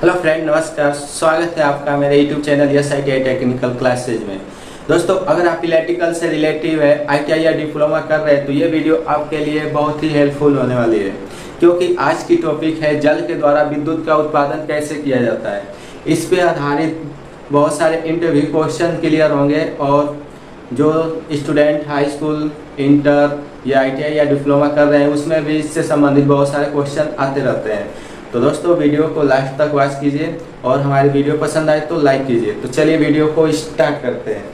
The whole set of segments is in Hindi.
हेलो फ्रेंड, नमस्कार। स्वागत है आपका मेरे YouTube channel SITI technical classes में। दोस्तों, अगर आप इलेक्ट्रिकल से रिलेटिव है ITI या डिप्लोमा कर रहे हैं तो ये वीडियो आपके लिए बहुत ही हेल्पफुल होने वाली है, क्योंकि आज की टॉपिक है जल के द्वारा विद्युत का उत्पादन कैसे किया जाता है। इस पे आधारित बहुत सारे इंटरव्यू क्वेश्चन क्लियर होंगे और जो स्टूडेंट हाई स्कूल, इंटर या ITI या डिप्लोमा कर रहे हैं उसमें भी इससे संबंधित बहुत सारे क्वेश्चन आते रहते हैं। तो दोस्तों, वीडियो को लास्ट तक वॉच कीजिए और हमारी वीडियो पसंद आए तो लाइक कीजिए। तो चलिए वीडियो को स्टार्ट करते हैं।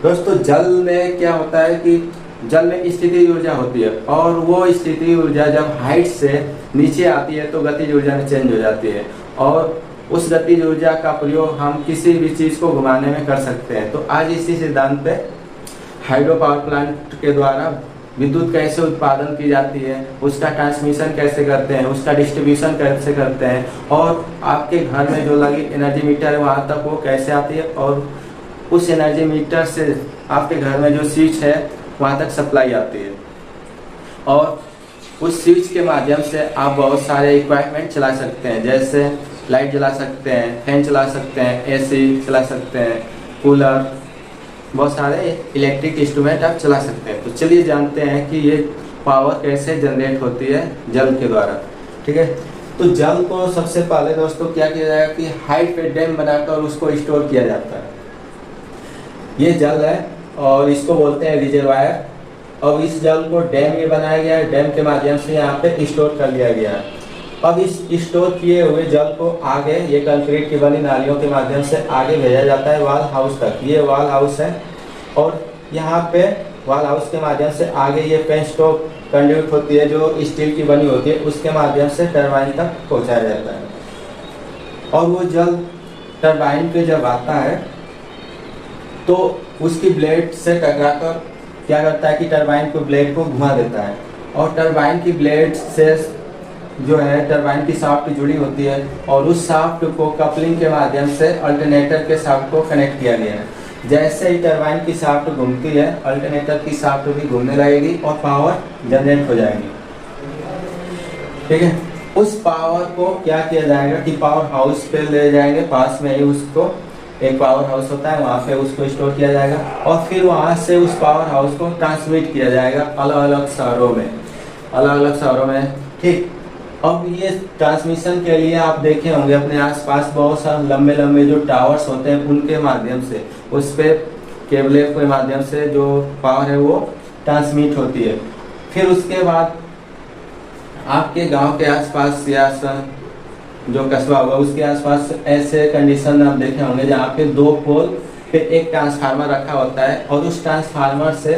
दोस्तों, जल में क्या होता है कि जल में स्थिति ऊर्जा होती है और वो स्थिति ऊर्जा जब हाइट से नीचे आती है तो गतिज ऊर्जा में चेंज हो जाती है और उस गतिज ऊर्जा का प्रयोग हम किसी भी चीज़ को घुमाने में कर सकते हैं। तो आज इसी सिद्धांत पे हाइड्रो पावर प्लांट के द्वारा विद्युत कैसे उत्पादन की जाती है, उसका ट्रांसमिशन कैसे करते हैं, उसका डिस्ट्रीब्यूशन कैसे करते हैं और आपके घर में जो लगी एनर्जी मीटर है वहाँ तक वो कैसे आती है और उस एनर्जी मीटर से आपके घर में जो स्विच है वहाँ तक सप्लाई आती है और उस स्विच के माध्यम से आप बहुत सारे इक्विपमेंट चला सकते हैं, जैसे लाइट जला सकते हैं, फैन चला सकते हैं, AC चला सकते हैं, कूलर, बहुत सारे इलेक्ट्रिक इंस्ट्रूमेंट आप चला सकते हैं। तो चलिए जानते हैं कि ये पावर कैसे जनरेट होती है जल के द्वारा। ठीक है, तो जल को सबसे पहले दोस्तों क्या किया जाएगा कि हाइट पे डैम बनाकर उसको स्टोर किया जाता है। ये जल है और इसको बोलते हैं रिजर्वायर। अब इस जल को डैम में बनाया गया है, डैम के माध्यम से यहाँ पे स्टोर कर लिया गया है। अब इस स्टोर किए हुए जल को आगे ये कंक्रीट की बनी नालियों के माध्यम से आगे भेजा जाता है वाल हाउस तक। ये वाल हाउस है और यहाँ पे वाल हाउस के माध्यम से आगे ये पेनस्टॉक कंड्यूट होती है जो स्टील की बनी होती है, उसके माध्यम से टरबाइन तक पहुँचाया जाता है। और वो जल टरबाइन पे जब आता है तो उसकी ब्लेड से टकराकर क्या करता है कि टरबाइन को ब्लेड को घुमा देता है और टरबाइन की ब्लेड से जो है टरबाइन की शाफ्ट जुड़ी होती है और उस शाफ्ट को कपलिंग के माध्यम से अल्टरनेटर के शाफ्ट को कनेक्ट किया गया है। जैसे ही टरबाइन की शाफ्ट घूमती है, अल्टरनेटर की शाफ्ट भी घूमने लगेगी और पावर जनरेट हो जाएगी। ठीक है, उस पावर को क्या किया जाएगा कि पावर हाउस पे ले जाएंगे, पास में ही उसको एक पावर हाउस होता है, वहाँ पे उसको स्टोर किया जाएगा और फिर वहाँ से उस पावर हाउस को ट्रांसमिट किया जाएगा अलग अलग शहरों में। ठीक, अब ये ट्रांसमिशन के लिए आप देखे होंगे अपने आसपास बहुत सारे लंबे लंबे जो टावर्स होते हैं उनके माध्यम से उस पे केबल के माध्यम से जो पावर है वो ट्रांसमिट होती है। फिर उसके बाद आपके गांव के आसपास या जो कस्बा होगा उसके आसपास ऐसे कंडीशन आप देखे होंगे जहाँ पे 2 पोल पे एक ट्रांसफार्मर रखा होता है और उस ट्रांसफार्मर से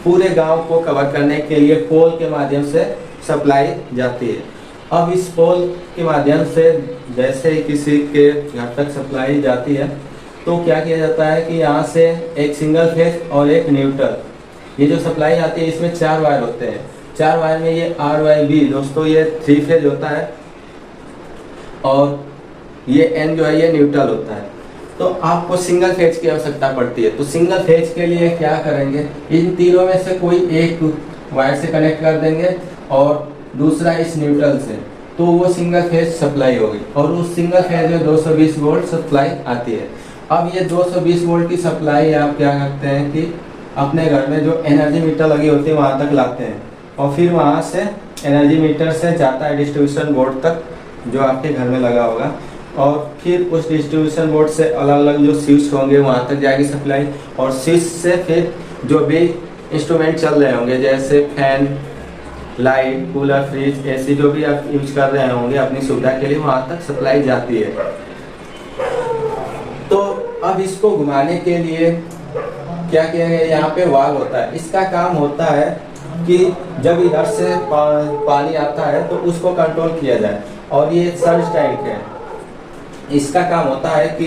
पूरे गाँव को कवर करने के लिए पोल के माध्यम से सप्लाई जाती है। अब इस पोल के माध्यम से जैसे ही किसी के घर तक सप्लाई जाती है तो क्या किया जाता है कि यहाँ से एक सिंगल फेज और एक न्यूट्रल, ये जो सप्लाई आती है इसमें 4 वायर होते हैं। 4 वायर में ये RYB दोस्तों ये 3 फेज होता है और ये N जो है ये न्यूट्रल होता है। तो आपको सिंगल फेज की आवश्यकता पड़ती है। तो सिंगल फेज के लिए क्या करेंगे, इन तीनों में से कोई एक वायर से कनेक्ट कर देंगे और दूसरा इस न्यूट्रल से, तो वो सिंगल फेज सप्लाई होगी और उस सिंगल फेज में 220 वोल्ट सप्लाई आती है। अब ये 220 वोल्ट की सप्लाई आप क्या करते हैं कि अपने घर में जो एनर्जी मीटर लगी होती है वहाँ तक लाते हैं और फिर वहाँ से एनर्जी मीटर से जाता है डिस्ट्रीब्यूशन बोर्ड तक जो आपके घर में लगा होगा और फिर उस डिस्ट्रीब्यूशन बोर्ड से अलग अलग जो स्विच होंगे वहाँ तक जाएगी सप्लाई और स्विच से फिर जो भी इंस्ट्रूमेंट चल रहे होंगे जैसे fan, light, cooler, fridge, AC जो भी आप यूज कर रहे होंगे अपनी सुविधा के लिए वहाँ तक सप्लाई जाती है। तो अब इसको घुमाने के लिए क्या किया गया, यहाँ पे वाल्व होता है। इसका काम होता है कि जब इधर से पानी आता है तो उसको कंट्रोल किया जाए और ये सर्ज टैंक है। इसका काम होता है कि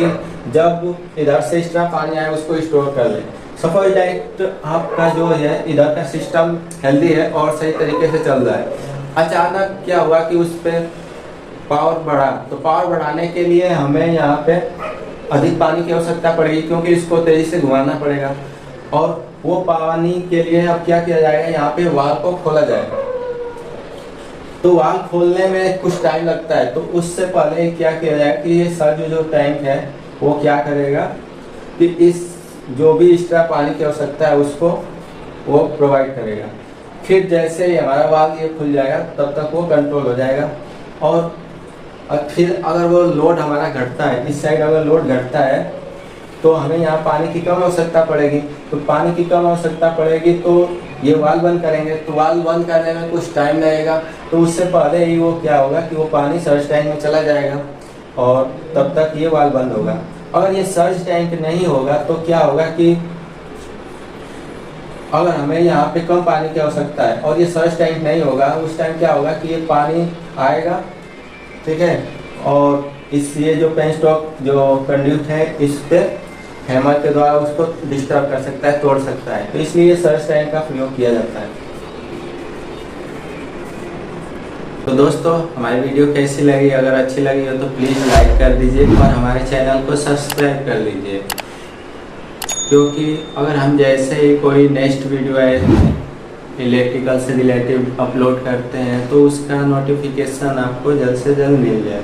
जब इधर से इस तरह पानी आए उसको स्टोर कर ले। सपोज डायरेक्ट आपका जो है इधर का सिस्टम हेल्दी है और सही तरीके से चल रहा है, अचानक क्या हुआ कि उस पर पावर बढ़ा, तो पावर बढ़ाने के लिए हमें यहाँ पे अधिक पानी की आवश्यकता पड़ेगी क्योंकि इसको तेजी से घुमाना पड़ेगा और वो पानी के लिए अब क्या किया जाएगा, यहाँ पे वाल्व को खोला जाएगा। तो वाल्व खोलने में कुछ टाइम लगता है, तो उससे पहले क्या किया जाए कि ये सर्ज जो टैंक है वो क्या करेगा कि इस जो भी एक्स्ट्रा पानी की आवश्यकता है उसको वो प्रोवाइड करेगा। फिर जैसे ही हमारा वाल्व ये खुल जाएगा तब तक वो कंट्रोल हो जाएगा। और फिर अगर वो लोड हमारा घटता है, इस साइड अगर लोड घटता है तो हमें यहाँ पानी की कम आवश्यकता पड़ेगी। तो पानी की कम आवश्यकता पड़ेगी तो ये वाल्व बंद करेंगे, तो वाल्व बंद करने में कुछ टाइम लगेगा। तो उससे पहले ही वो क्या होगा कि वो पानी सर्ज टैंक में चला जाएगा और तब तक ये वाल्व बंद होगा। अगर ये सर्ज टैंक नहीं होगा तो क्या होगा कि अगर हमें यहाँ पे कम पानी की आवश्यकता है और ये सर्ज टैंक नहीं होगा, उस टाइम क्या होगा कि ये पानी आएगा, ठीक है, और इस ये जो पेन स्टॉक जो कंड्यूट है इस पे हैमर के द्वारा उसको डिस्टर्ब कर सकता है, तोड़ सकता है। तो इसलिए सर्ज टैंक का प्रयोग किया जाता है। तो दोस्तों हमारी वीडियो कैसी लगी? अगर अच्छी लगी हो तो प्लीज़ लाइक कर दीजिए और हमारे चैनल को सब्सक्राइब कर लीजिए, क्योंकि अगर हम जैसे ही कोई नेक्स्ट वीडियो है इलेक्ट्रिकल से रिलेटिव अपलोड करते हैं तो उसका नोटिफिकेशन आपको जल्द से जल्द मिल जाए।